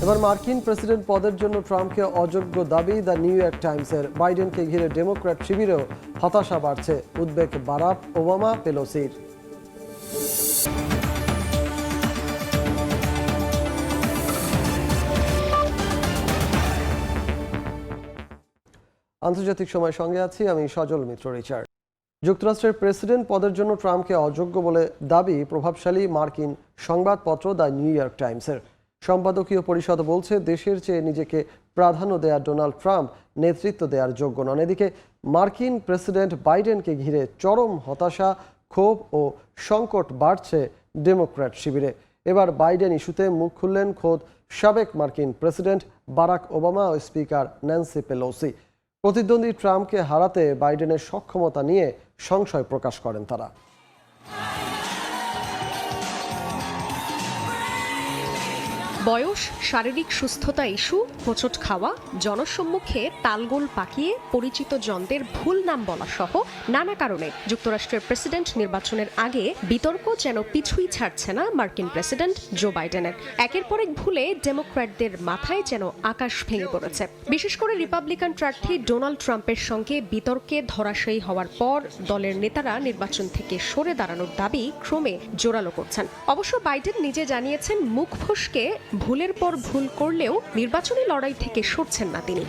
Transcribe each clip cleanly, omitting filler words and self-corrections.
এবার মার্কিন প্রেসিডেন্ট পদের জন্য ট্রাম্পকে অযোগ্য দাবি দ্য নিউ ইয়র্ক টাইমসের। বাইডেনকে ঘিরে ডেমোক্র্যাট শিবিরেও হতাশা বাড়ছে। উদ্বেগ বারাক ওবামা পেলোসির। আন্তর্জাতিক সময় সঙ্গে আছি আমি সজল মিত্র রিচার্ড। যুক্তরাষ্ট্রের প্রেসিডেন্ট পদের জন্য ট্রাম্পকে অযোগ্য বলে দাবি প্রভাবশালী মার্কিন সংবাদপত্র দ্য নিউ ইয়র্ক টাইমসের। সম্পাদকীয় পরিষদ বলছে দেশের চেয়ে নিজেকে প্রাধান্য দেয়া ডোনাল্ড ট্রাম্প নেতৃত্ব দেওয়ার যোগ্য নন। এদিকে মার্কিন প্রেসিডেন্ট বাইডেনকে ঘিরে চরম হতাশা, ক্ষোভ ও সংকট বাড়ছে ডেমোক্র্যাট শিবিরে। এবার বাইডেন ইস্যুতে মুখ খুললেন খোদ সাবেক মার্কিন প্রেসিডেন্ট বারাক ওবামা ও স্পিকার ন্যান্সি পেলোসি। প্রতিদ্বন্দ্বী ট্রাম্পকে হারাতে বাইডেনের সক্ষমতা নিয়ে সংশয় প্রকাশ করেন তারা। বয়স, শারীরিক সুস্থতা ইস্যু, হোঁচট খাওয়া, জনসম্মুখে তালগোল পাকিয়ে পরিচিত জনদের ভুল নাম বলা সহ নানা কারণে যুক্তরাষ্ট্রের প্রেসিডেন্ট নির্বাচনের আগে বিতর্ক যেন পিছুই ছাড়ছে না মার্কিন প্রেসিডেন্ট জো বাইডেনের। একের পর এক ভুলে ডেমোক্র্যাটদের মাথায় যেন আকাশ ভেঙে পড়েছে। বিশেষ করে রিপাবলিকান প্রার্থী ডোনাল্ড ট্রাম্পের সঙ্গে বিতর্কে ধরাশায়ী হওয়ার পর দলের নেতারা নির্বাচন থেকে সরে দাঁড়ানোর দাবি ক্রমে জোরালো করছেন। অবশ্য বাইডেন নিজে জানিয়েছেন মুখ ফসকে ভুলের পর ভুল করলেও নির্বাচনী লড়াই থেকে সরছেন না তিনি।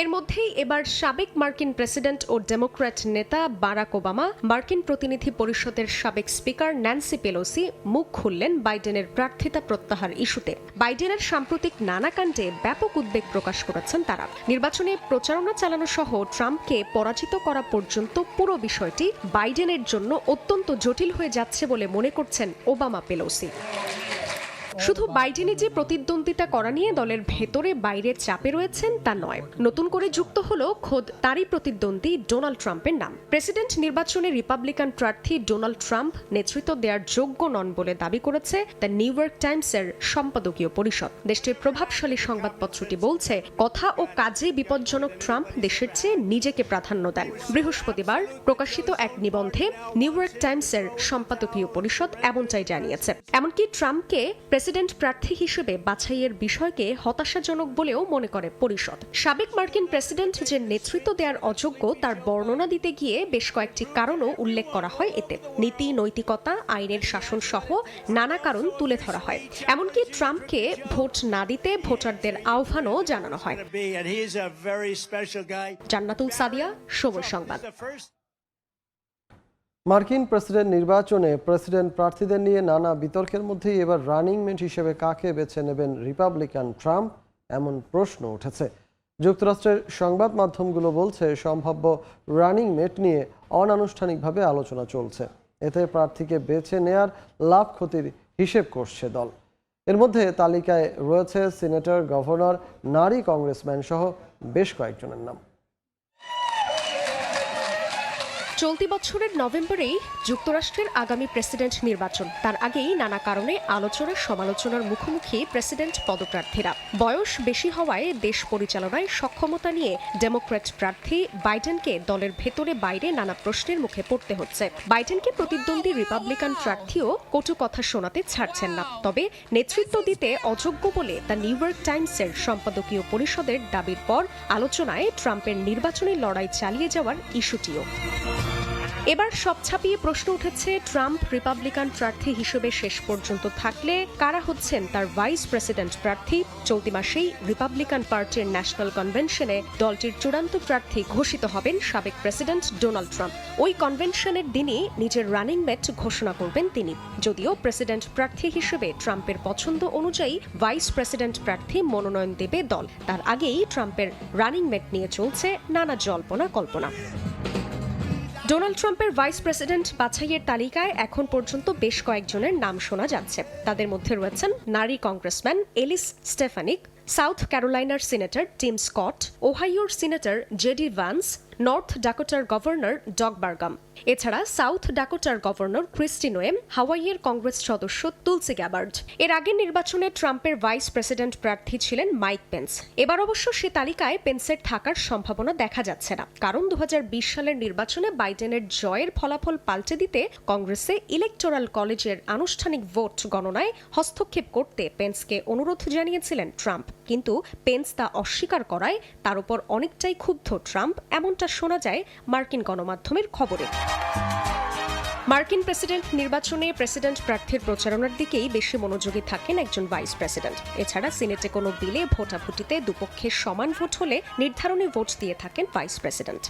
এর মধ্যেই এবার সাবেক মার্কিন প্রেসিডেন্ট ও ডেমোক্র্যাট নেতা বারাক ওবামা, মার্কিন প্রতিনিধি পরিষদের সাবেক স্পিকার ন্যান্সি পেলোসি মুখ খুললেন বাইডেনের প্রার্থিতা প্রত্যাহার ইস্যুতে। বাইডেনের সাম্প্রতিক নানা কাণ্ডে ব্যাপক উদ্বেগ প্রকাশ করেছেন তারা। নির্বাচনে প্রচারণা চালানো সহ ট্রাম্পকে পরাজিত করা পর্যন্ত পুরো বিষয়টি বাইডেনের জন্য অত্যন্ত জটিল হয়ে যাচ্ছে বলে মনে করছেন ওবামা পেলোসি। শুধু বাইডেনই যে প্রতিদ্বন্দ্বিতা করা নিয়ে দলের ভেতরে বাইরে চাপে রয়েছেন তা নয়, নতুন করে যুক্ত হলো খোদ তারই প্রতিদ্বন্দ্বী ডোনাল্ড ট্রাম্পের নাম। প্রেসিডেন্ট নির্বাচনে রিপাবলিকান প্রার্থী ডোনাল্ড ট্রাম্প নেতৃত্ব দেওয়ার যোগ্য নন বলে দাবি করেছে দ্য নিউ ইয়র্ক টাইমসের সম্পাদকীয় পরিষদ। দেশটির প্রভাবশালী সংবাদপত্রটি বলছে কথা ও কাজে বিপজ্জনক ট্রাম্প দেশের চেয়ে নিজেকে প্রাধান্য দেন। বৃহস্পতিবার প্রকাশিত এক নিবন্ধে নিউ ইয়র্ক টাইমসের সম্পাদকীয় পরিষদ এমনটাই জানিয়েছে। এমনকি ট্রাম্পকে প্রেসিডেন্ট প্রার্থী হিসেবে বাছাইয়ের বিষয়কে হতাশাজনক বলেও মনে করে পরিষদ। সাবেক মার্কিন প্রেসিডেন্ট যে নেতৃত্ব দেওয়ার অযোগ্য তার বর্ণনা দিতে গিয়ে বেশ কয়েকটি কারণও উল্লেখ করা হয় এতে। নীতি, নৈতিকতা, আইনের শাসন সহ নানা কারণ তুলে ধরা হয়। এমনকি ট্রাম্পকে ভোট না দিতে ভোটারদের আহ্বানও জানানো হয়। জান্নাতুল সাদিয়া, সময় সংবাদ। মার্কিন প্রেসিডেন্ট নির্বাচনে প্রেসিডেন্ট প্রার্থীদের নিয়ে নানা বিতর্কের মধ্যেই এবার রানিং মেট হিসেবে কাকে বেছে নেবেন রিপাবলিকান ট্রাম্প, এমন প্রশ্ন উঠেছে। যুক্তরাষ্ট্রের সংবাদ মাধ্যমগুলো বলছে সম্ভাব্য রানিং মেট নিয়ে অনানুষ্ঠানিকভাবে আলোচনা চলছে। এতে প্রার্থীকে বেছে নেয়ার লাভ ক্ষতির হিসেব করছে দল। এর মধ্যে তালিকায় রয়েছে সিনেটর, গভর্নর, নারী কংগ্রেসম্যান সহ বেশ কয়েকজনের নাম। চলতি বছরের নভেম্বরেই যুক্তরাষ্ট্রের আগামী প্রেসিডেন্ট নির্বাচন। তার আগেই নানা কারণে আলোচনা সমালোচনার মুখোমুখি প্রেসিডেন্ট পদপ্রার্থীরা। বয়স বেশি হওয়ায় দেশ পরিচালনায় সক্ষমতা নিয়ে ডেমোক্র্যাট প্রার্থী বাইডেনকে দলের ভেতরে বাইরে নানা প্রশ্নের মুখে পড়তে হচ্ছে। বাইডেনকে প্রতিদ্বন্দ্বী রিপাবলিকান প্রার্থীও কটু কথা শোনাতে ছাড়ছেন না। তবে নেতৃত্ব দিতে অযোগ্য বলে দ্য নিউ ইয়র্ক টাইমসের সম্পাদকীয় পরিষদের দাবির পর আলোচনায় ট্রাম্পের নির্বাচনী লড়াই চালিয়ে যাওয়ার ইস্যুটিও। এবার সব ছাপিয়ে প্রশ্ন উঠেছে ট্রাম্প রিপাবলিকান প্রার্থী হিসেবে শেষ পর্যন্ত থাকলে কারা হচ্ছেন তার ভাইস প্রেসিডেন্ট প্রার্থী। চলতি মাসেই রিপাবলিকান পার্টির ন্যাশনাল কনভেনশনে দলটির চূড়ান্ত প্রার্থী ঘোষিত হবেন সাবেক প্রেসিডেন্ট ডোনাল্ড ট্রাম্প। ওই কনভেনশনের দিনই নিজের রানিং মেট ঘোষণা করবেন তিনি। যদিও প্রেসিডেন্ট প্রার্থী হিসেবে ট্রাম্পের পছন্দ অনুযায়ী ভাইস প্রেসিডেন্ট প্রার্থী মনোনয়ন দেবে দল, তার আগেই ট্রাম্পের রানিং মেট নিয়ে চলছে নানা জল্পনা কল্পনা। ডোনাল্ড ট্রাম্পের ভাইস প্রেসিডেন্ট বাছাইয়ের তালিকায় এখন পর্যন্ত বেশ কয়েকজনের নাম শোনা যাচ্ছে। তাদের মধ্যে রয়েছেন নারী কংগ্রেসম্যান এলিস স্টেফানিক, সাউথ ক্যারোলাইনার সিনেটর টিম স্কট, ওহাইওর সিনেটর জেডি ভান্স, নর্থ ডাকোটার গভর্নর ডগ বার্গাম। এছাড়া সাউথ ডাকোটার গভর্নর ক্রিস্টি নোয়েম, হাওয়াইয়ের কংগ্রেস সদস্য তুলসি গ্যাবার্ড। এর আগের নির্বাচনে ট্রাম্পের ভাইস প্রেসিডেন্ট প্রার্থী ছিলেন মাইক পেন্স। এবার অবশ্য সে তালিকায় পেন্সের থাকার সম্ভাবনা দেখা যাচ্ছে না, কারণ 2020 সালের নির্বাচনে বাইডেনের জয়ের ফলাফল পাল্টে দিতে কংগ্রেসে ইলেকটোরাল কলেজের আনুষ্ঠানিক ভোট গণনায় হস্তক্ষেপ করতে পেন্সকে অনুরোধ জানিয়েছিলেন ট্রাম্প। কিন্তু পেন্স তা অস্বীকার করায় তার উপর অনেকটাই ক্ষুব্ধ ট্রাম্প, এমনটা শোনা যায় মার্কিন গণমাধ্যমের খবরে। মার্কিন প্রেসিডেন্ট নির্বাচনে প্রেসিডেন্ট প্রার্থীর প্রচারণার দিকেই বেশি মনোযোগী থাকেন একজন ভাইস প্রেসিডেন্ট। এছাড়া সিনেটে কোনো বিলে ভোটাভুটিতে দুপক্ষের সমান ভোট হলে নির্ধারণী ভোট দিয়ে থাকেন ভাইস প্রেসিডেন্ট।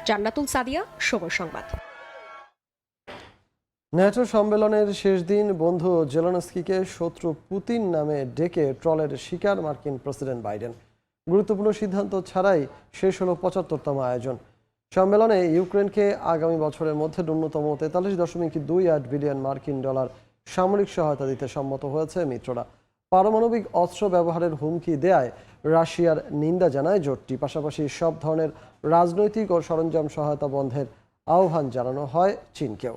জান্নাতুল সাদিয়া, সময় সংবাদ। ন্যাটো সম্মেলনের শেষ দিন বন্ধু জেলেনস্কিকে শত্রু পুতিন নামে ডেকে ট্রলের শিকার মার্কিন প্রেসিডেন্ট বাইডেন। গুরুত্বপূর্ণ সিদ্ধান্ত ছাড়াই শেষ হলো 75তম আয়োজন। সম্মেলনে ইউক্রেনকে আগামী বছরের মধ্যে ন্যূনতম 43.28 বিলিয়ন মার্কিন ডলার সামরিক সহায়তা দিতে সম্মত হয়েছে মিত্ররা। পারমাণবিক অস্ত্র ব্যবহারের হুমকি দেয়ায় রাশিয়ার নিন্দা জানায় জোটটি। পাশাপাশি সব ধরনের রাজনৈতিক ও সরঞ্জাম সহায়তা বন্ধের আহ্বান জানানো হয় চীনকেও।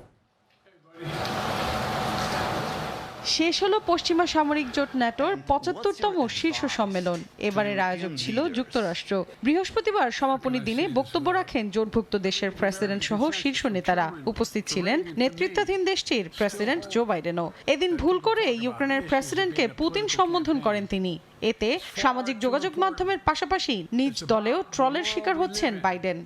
শেষ হলো পশ্চিমা সামরিক জোট ন্যাটোর 75তম শীর্ষ সম্মেলন। এবারের আয়োজক ছিল যুক্তরাষ্ট্র। বৃহস্পতিবার সমাপনী দিনে বক্তব্য রাখেন জোটভুক্ত দেশের প্রেসিডেন্ট সহ শীর্ষ নেতারা। উপস্থিত ছিলেন নেতৃত্বাধীন দেশটির প্রেসিডেন্ট জো বাইডেনও। এদিন ভুল করে ইউক্রেনের প্রেসিডেন্টকে পুতিন সম্বোধন করেন তিনি। এতে সামাজিক যোগাযোগ মাধ্যমের পাশাপাশি নিজ দলেও ট্রলের শিকার হচ্ছেন বাইডেন।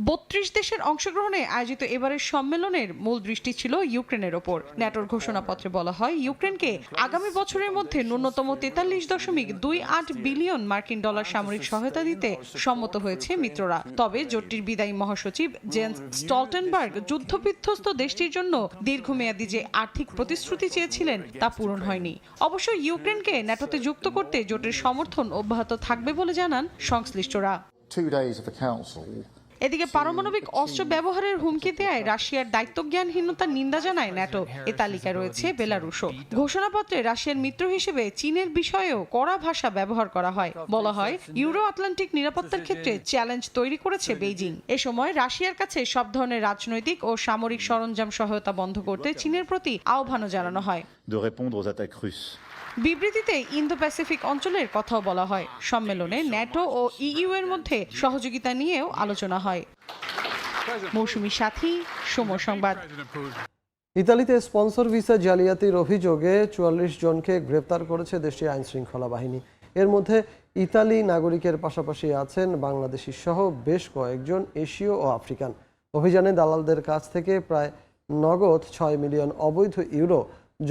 32 দেশের অংশগ্রহণে আয়োজিত এবারের সম্মেলনের মূল দৃষ্টি ছিল ইউক্রেনের ওপর। ন্যাটোর ঘোষণাপত্রে বলা হয়, ইউক্রেনকে আগামী বছরের মধ্যে ন্যূনতম 43.28 বিলিয়ন মার্কিন ডলার সামরিক সহায়তা দিতে সম্মত হয়েছে মিত্ররা। তবে জোটটির বিদায়ী মহাসচিব জেন্স স্টলটেনবার্গ যুদ্ধবিধ্বস্ত দেশটির জন্য দীর্ঘমেয়াদী যে আর্থিক প্রতিশ্রুতি চেয়েছিলেন তা পূরণ হয়নি। অবশ্য ইউক্রেনকে ন্যাটোতে যুক্ত করতে জোটের সমর্থন অব্যাহত থাকবে বলে জানান সংশ্লিষ্টরা। এদিকে পারমাণবিক অস্ত্র ব্যবহারের হুমকি দেয় রাশিয়ার দায়িত্বজ্ঞানহীনতার নিন্দা জানায় ন্যাটো। এ তালিকায় রয়েছে বেলারুশও। ঘোষণাপত্রে রাশিয়ার মিত্র হিসেবে চীনের বিষয়েও কড়া ভাষা ব্যবহার করা হয়। বলা হয়, ইউরো আটলান্টিক নিরাপত্তার ক্ষেত্রে চ্যালেঞ্জ তৈরি করেছে বেইজিং। এ সময় রাশিয়ার কাছে সব ধরনের রাজনৈতিক ও সামরিক সরঞ্জাম সহায়তা বন্ধ করতে চীনের প্রতি আহ্বানও জানানো হয়। বিবৃতিতে ইন্দো প্যাসিফিক অঞ্চলের কথাও বলা হয়। সম্মেলনে ন্যাটো ও ইইউ এর মধ্যে সহযোগিতা নিয়েও আলোচনা হয়। মৌসুমী সাথী, সময় সংবাদ। ইতালিতে স্পন্সর ভিসা জালিয়াতির অভিযোগে 44 জনকে গ্রেপ্তার করেছে দেশটির আইন শৃঙ্খলা বাহিনী। এর মধ্যে ইতালি নাগরিকের পাশাপাশি আছেন বাংলাদেশি সহ বেশ কয়েকজন এশীয় ও আফ্রিকান। অভিযানে দালালদের কাছ থেকে প্রায় নগদ 6 মিলিয়ন অবৈধ ইউরো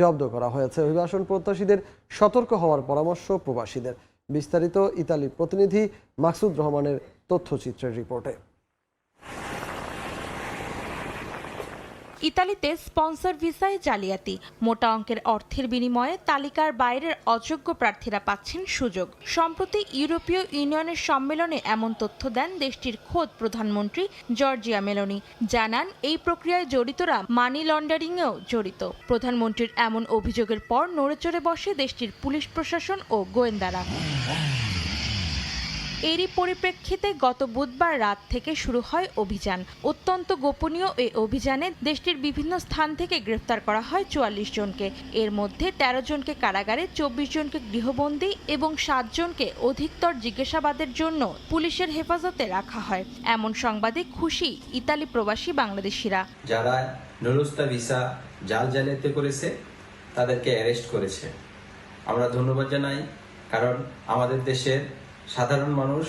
জব্দ করা হয়েছে। অভিবাসন প্রত্যাশীদের সতর্ক হওয়ার পরামর্শ প্রবাসীদের। বিস্তারিত ইতালি প্রতিনিধি মাকসুদ রহমানের তথ্যচিত্রের রিপোর্টে। ইতালিতে স্পন্সর ভিসায় জালিয়াতি, মোটা অঙ্কের অর্থের বিনিময়ে তালিকার বাইরের অযোগ্য প্রার্থীরা পাচ্ছেন সুযোগ। সম্প্রতি ইউরোপীয় ইউনিয়নের সম্মেলনে এমন তথ্য দেন দেশটির খোদ প্রধানমন্ত্রী জর্জিয়া মেলোনি। জানান, এই প্রক্রিয়ায় জড়িতরা মানি লন্ডারিংয়েও জড়িত। প্রধানমন্ত্রীর এমন অভিযোগের পর নড়েচড়ে বসে দেশটির পুলিশ প্রশাসন ও গোয়েন্দারা। এরই পরিপ্রেক্ষিতে গত বুধবার রাত থেকে শুরু হয় অভিযান। অত্যন্ত গোপনীয় এই অভিযানে দেশটির বিভিন্ন স্থান থেকে গ্রেফতার করা হয় 44 জনকে। এর মধ্যে 13 জনকে কারাগারে, 24 জনকে গৃহবন্দী এবং 7 জনকে অধিকতর জিজ্ঞাসাবাদের জন্য পুলিশের হেফাজতে রাখা হয়। এমন সংবাদে খুশি ইতালি প্রবাসী বাংলাদেশিরা। যারা নুলুস্তা ভিসা জালিয়াতি করেছে তাদেরকে অ্যারেস্ট করেছে। আমরা ধন্যবাদ জানাই, কারণ আমাদের দেশের সাধারণ মানুষ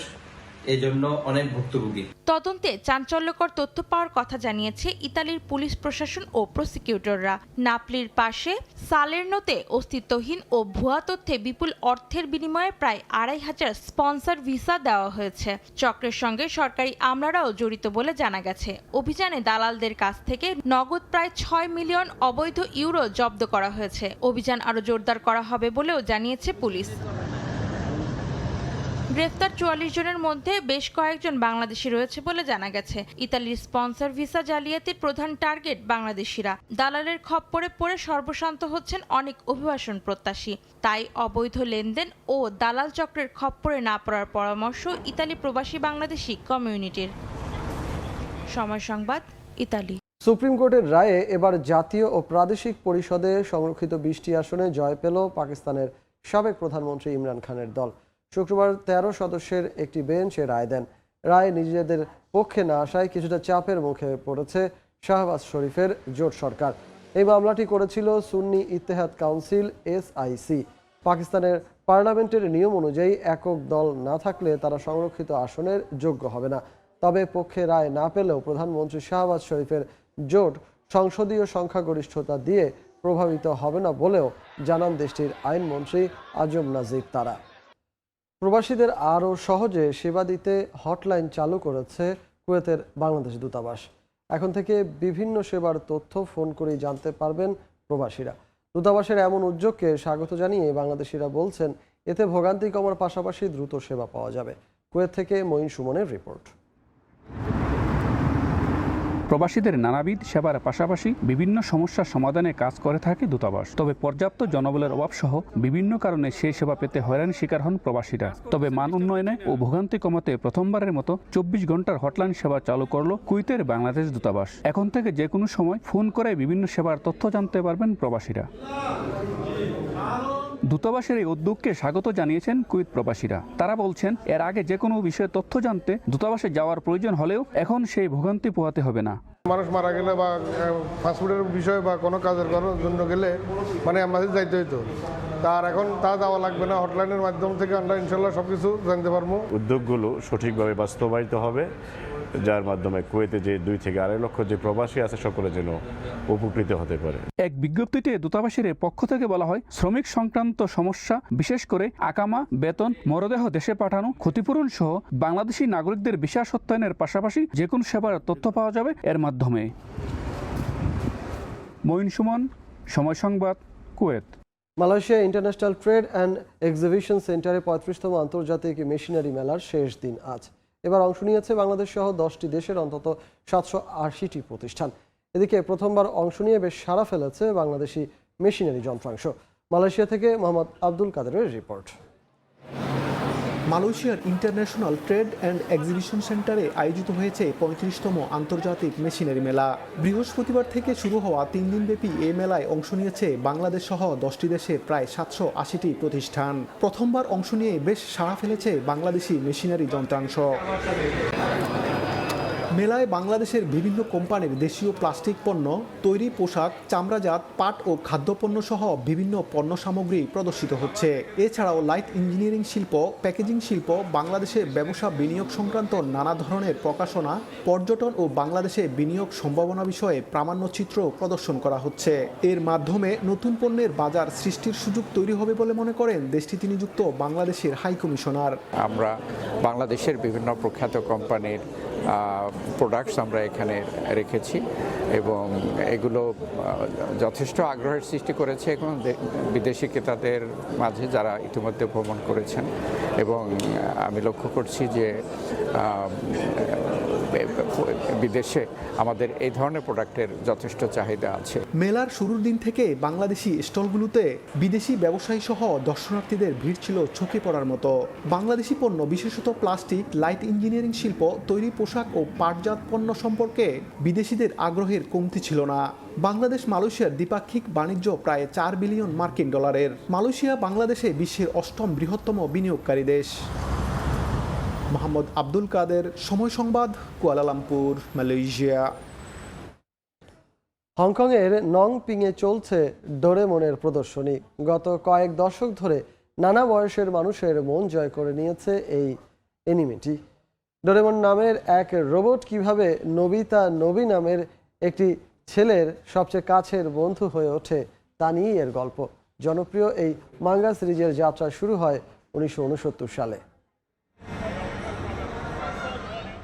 এই জন্য অনেক ভুক্তভোগী। তদন্তে চাঞ্চল্যকর তথ্য পাওয়ার কথা জানিয়েছে ইতালির পুলিশ প্রশাসন ও প্রসিকিউটররা। নাপলির পাশে সালের্নোতে অস্তিত্বহীন ও ভুয়া তথ্যে বিপুল অর্থের বিনিময়ে প্রায় 2500 স্পন্সর ভিসা দেওয়া হয়েছে। চক্রের সঙ্গে সরকারি আমলারাও জড়িত বলে জানা গেছে। অভিযানে দালালদের কাছ থেকে নগদ প্রায় 6 মিলিয়ন অবৈধ ইউরো জব্দ করা হয়েছে। অভিযান আরও জোরদার করা হবে বলেও জানিয়েছে পুলিশ। গ্রেফতার 44 জনের মধ্যে বেশ কয়েকজন বাংলাদেশি রয়েছে বলে জানা গেছে। ইতালির স্পন্সর ভিসা জালিয়াতির প্রধান টার্গেট বাংলাদেশিরা। দালালের খপ্পরে পড়ে সর্বশান্ত হচ্ছেন অনেক অভিবাসন প্রত্যাশী। তাই অবৈধ লেনদেন ও দালাল চক্রের খপ্পরে না পড়ার পরামর্শ ইতালি প্রবাসী বাংলাদেশি কমিউনিটির। সময় সংবাদ, ইতালি। সুপ্রিম কোর্টের রায়ে এবার জাতীয় ও প্রাদেশিক পরিষদে সংরক্ষিত 20টি আসনে জয় পেল পাকিস্তানের সাবেক প্রধানমন্ত্রী ইমরান খানের দল। শুক্রবার 13 সদস্যের একটি বেঞ্চ এ রায় দেন। রায় নিজেদের পক্ষে না আসায় কিছুটা চাপের মুখে পড়েছে শাহবাজ শরীফের জোট সরকার। এই মামলাটি করেছিল সুন্নি ইত্তেহাদ কাউন্সিল SIC। পাকিস্তানের পার্লামেন্টের নিয়ম অনুযায়ী একক দল না থাকলে তারা সংরক্ষিত আসনের যোগ্য হবে না। তবে পক্ষে রায় না পেলেও প্রধানমন্ত্রী শাহবাজ শরীফের জোট সংসদীয় সংখ্যাগরিষ্ঠতা দিয়ে প্রভাবিত হবে না বলেও জানান দেশটির আইনমন্ত্রী আজম নাজির তারা। প্রবাসীদের আরও সহজে সেবা দিতে হটলাইন চালু করেছে কুয়েতের বাংলাদেশ দূতাবাস। এখন থেকে বিভিন্ন সেবার তথ্য ফোন করেই জানতে পারবেন প্রবাসীরা। দূতাবাসের এমন উদ্যোগকে স্বাগত জানিয়ে বাংলাদেশিরা বলছেন, এতে ভোগান্তি কমার পাশাপাশি দ্রুত সেবা পাওয়া যাবে। কুয়েত থেকে মঈন সুমনের রিপোর্ট। প্রবাসীদের নানাবিধ সেবার পাশাপাশি বিভিন্ন সমস্যার সমাধানে কাজ করে থাকে দূতাবাস। তবে পর্যাপ্ত জনবলের অভাব সহ বিভিন্ন কারণে সেই সেবা পেতে হয়রানির শিকার হন প্রবাসীরা। তবে মান উন্নয়নে ও ভোগান্তি কমাতে প্রথমবারের মতো 24 ঘন্টার হটলাইন সেবা চালু করল কুয়েতের বাংলাদেশ দূতাবাস। এখন থেকে যে কোনো সময় ফোন করে বিভিন্ন সেবার তথ্য জানতে পারবেন প্রবাসীরা। দূতাবাসের এই উদ্যোগকে স্বাগত জানিয়েছেন কুয়েত প্রবাসীরা। তারা বলছেন, এর আগে যে কোনো বিষয়ে তথ্য জানতে দূতাবাসে যাওয়ার প্রয়োজন হলেও এখন সেই ভোগান্তি পোহাতে হবে না। মানুষ মারা গেলে বা পাসপোর্টের বিষয় বা কোনো কাজের করার জন্য গেলে মানে আমাদের যাইতে হইতো, তার এখন তা যাওয়া লাগবে না। হটলাইনের মাধ্যম থেকে আমরা ইনশাল্লাহ সব কিছু জানতে পারবো। উদ্যোগগুলো সঠিকভাবে বাস্তবায়িত হবে, যার মাধ্যমে কুয়েতে যে 2 থেকে 2.5 লক্ষ যে প্রবাসী আছে সকলে যেন উপকৃত হতে পারে। এক বিজ্ঞপ্তিতে দূতাবাসের পক্ষ থেকে বলা হয়, শ্রমিক সংক্রান্ত সমস্যা, বিশেষ করে আকামা, বেতন, মরদেহ দেশে পাঠানো, ক্ষতিপূরণ সহ বাংলাদেশি নাগরিকদের ভিসা সত্যায়নের পাশাপাশি যে কোনো সেবার তথ্য পাওয়া যাবে এর মাধ্যমে। মঈন সুমন, সময় সংবাদ, Kuwait. Malaysia international trade and exhibition সেন্টারে 35তম আন্তর্জাতিক মেশিনারি মেলার শেষ দিন আজ। এবার অংশ নিয়েছে বাংলাদেশ সহ 10টি দেশের অন্তত 780টি প্রতিষ্ঠান। এদিকে প্রথমবার অংশ নিয়ে বেশ সাড়া ফেলেছে বাংলাদেশি মেশিনারি যন্ত্রাংশ। মালয়েশিয়া থেকে মোহাম্মদ আব্দুল কাদেরের রিপোর্ট। মালয়েশিয়ার ইন্টারন্যাশনাল ট্রেড অ্যান্ড এক্সিবিশন সেন্টারে আয়োজিত হয়েছে 35তম আন্তর্জাতিক মেশিনারি মেলা। বৃহস্পতিবার থেকে শুরু হওয়া 3 দিনব্যাপী এই মেলায় অংশ নিয়েছে বাংলাদেশ সহ 10টি দেশের প্রায় 780টি প্রতিষ্ঠান। প্রথমবার অংশ নিয়ে বেশ সাড়া ফেলেছে বাংলাদেশি মেশিনারি যন্ত্রাংশ। মেলায় বাংলাদেশের বিভিন্ন কোম্পানির দেশীয় প্লাস্টিক পণ্য, তৈরি পোশাক, চামড়াজাত পাট ও খাদ্যপণ্য সহ বিভিন্ন পণ্য সামগ্রী প্রদর্শিত হচ্ছে। এছাড়াও লাইট ইঞ্জিনিয়ারিং শিল্প, প্যাকেজিং শিল্প, বাংলাদেশে ব্যবসা বিনিয়োগ সংক্রান্ত নানা ধরনের প্রকাশনা, পর্যটন ও বাংলাদেশে বিনিয়োগ সম্ভাবনা বিষয়ে প্রামাণ্যচিত্র প্রদর্শন করা হচ্ছে। এর মাধ্যমে নতুন পণ্যের বাজার সৃষ্টির সুযোগ তৈরি হবে বলে মনে করেন দেশটিতে নিযুক্ত বাংলাদেশের হাই কমিশনার। আমরা বাংলাদেশের বিভিন্ন প্রখ্যাত কোম্পানির প্রোডাক্টস আমরা এখানে রেখেছি এবং এগুলো যথেষ্ট আগ্রহের সৃষ্টি করেছে এবং বিদেশি ক্রেতাদের মাঝে যারা ইতিমধ্যে ভ্রমণ করেছেন। এবং আমি লক্ষ্য করছি যে বিদেশে আমাদের এই ধরনের প্রোডাক্টের যথেষ্ট চাহিদা আছে। মেলার শুরুর দিন থেকে বাংলাদেশি স্টলগুলোতে বিদেশি ব্যবসায়ী সহ দর্শনার্থীদের ভিড় ছিল চোখে পড়ার মতো। বাংলাদেশি পণ্য, বিশেষত প্লাস্টিক, লাইট ইঞ্জিনিয়ারিং শিল্প, তৈরি পোশাক ও পাটজাত পণ্য সম্পর্কে বিদেশিদের আগ্রহের কমতি ছিল না। বাংলাদেশ মালয়েশিয়ার দ্বিপাক্ষিক বাণিজ্য প্রায় $4 বিলিয়ন। মালয়েশিয়া বাংলাদেশে বিশ্বের 8ম বৃহত্তম বিনিয়োগকারী দেশ। মোহাম্মদ আব্দুল কাদের, সময় সংবাদ, কুয়ালালামপুর, মালয়েশিয়া। হংকংয়ের নং পিংয়ে চলছে ডোরেমনের প্রদর্শনী। গত কয়েক দশক ধরে নানা বয়সের মানুষের মন জয় করে নিয়েছে এই অ্যানিমেটি। ডোরেমন নামের এক রোবট কিভাবে নোবিতা নোবি নামের একটি ছেলের সবচেয়ে কাছের বন্ধু হয়ে ওঠে তা নিয়েই এর গল্প। জনপ্রিয় এই মাঙ্গা সিরিজের যাত্রা শুরু হয় 1969 সালে।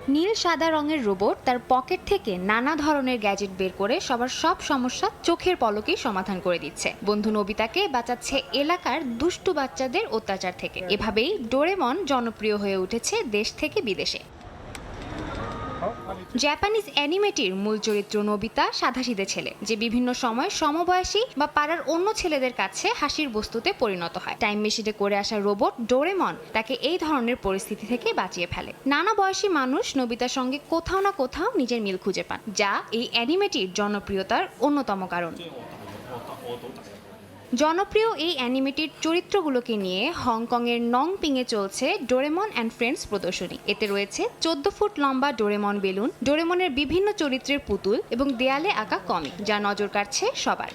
নীল সাদা রঙের রোবট তার পকেট থেকে নানা ধরনের গ্যাজেট বের করে সবার সব সমস্যা চোখের পলকেই সমাধান করে দিচ্ছে। বন্ধু নোবিতাকে বাঁচাচ্ছে এলাকার দুষ্টু বাচ্চাদের অত্যাচার থেকে। এভাবেই ডোরেমন জনপ্রিয় হয়ে উঠেছে দেশ থেকে বিদেশে। জাপানিজ অ্যানিমেটির মূল চরিত্র নোবিতা সাদাসিধে ছেলে, যে বিভিন্ন সময় সমবয়সী বা পাড়ার অন্য ছেলেদের কাছে হাসির বস্তুতে পরিণত হয়। টাইম মেশিনে করে আসা রোবট ডোরেমন তাকে এই ধরনের পরিস্থিতি থেকে বাঁচিয়ে ফেলে। নানা বয়সী মানুষ নোবিতার সঙ্গে কোথাও না কোথাও নিজের মিল খুঁজে পান, যা এই অ্যানিমেটির জনপ্রিয়তার অন্যতম কারণ। জনপ্রিয় এই অ্যানিমেটেড চরিত্রগুলোকে নিয়ে হংকংয়ের নংপিংয়ে চলছে ডোরেমন অ্যান্ড ফ্রেন্ডস প্রদর্শনী। এতে রয়েছে 14 ফুট লম্বা ডোরেমন বেলুন, ডোরেমনের বিভিন্ন চরিত্রের পুতুল এবং দেয়ালে আঁকা কমিক, যা নজর কাড়ছে সবার।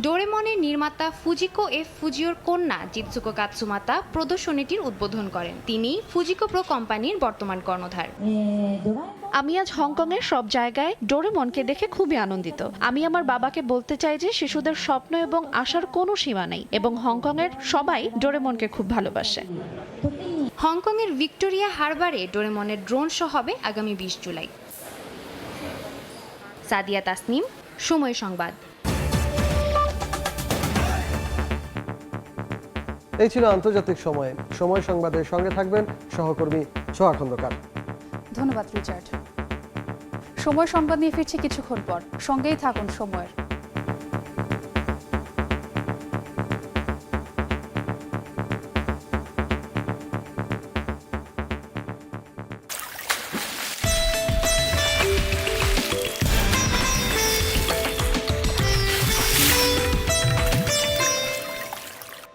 ডোরেমনের নির্মাতা ফুজিকো এফ ফুজিওর কন্যা জিৎসুকো কাতসুমাতা প্রদর্শনীটির উদ্বোধন করেন। তিনি ফুজিকো প্রো কোম্পানির বর্তমান কর্ণধার। আমি আজ হংকংয়ের সব জায়গায় ডোরেমনকে দেখে খুবই আনন্দিত। আমি আমার বাবাকে বলতে চাই যে শিশুদের স্বপ্ন এবং আশার কোনো সীমা নেই এবং হংকংয়ের সবাই ডোরেমনকে খুব ভালোবাসে। হংকংয়ের ভিক্টোরিয়া হারবারে ডোরেমনের ড্রোন শো হবে আগামী 20 জুলাই। সাদিয়া তাসনিম, সময় সংবাদ। এই ছিল আন্তর্জাতিক সময় সংবাদের সঙ্গে থাকবেন সহকর্মী সোহা খন্দকার। ধন্যবাদ রিচার্ড। সময় সংবাদ নিয়ে ফিরছি কিছুক্ষণ পর, সঙ্গেই থাকুন সময়ের।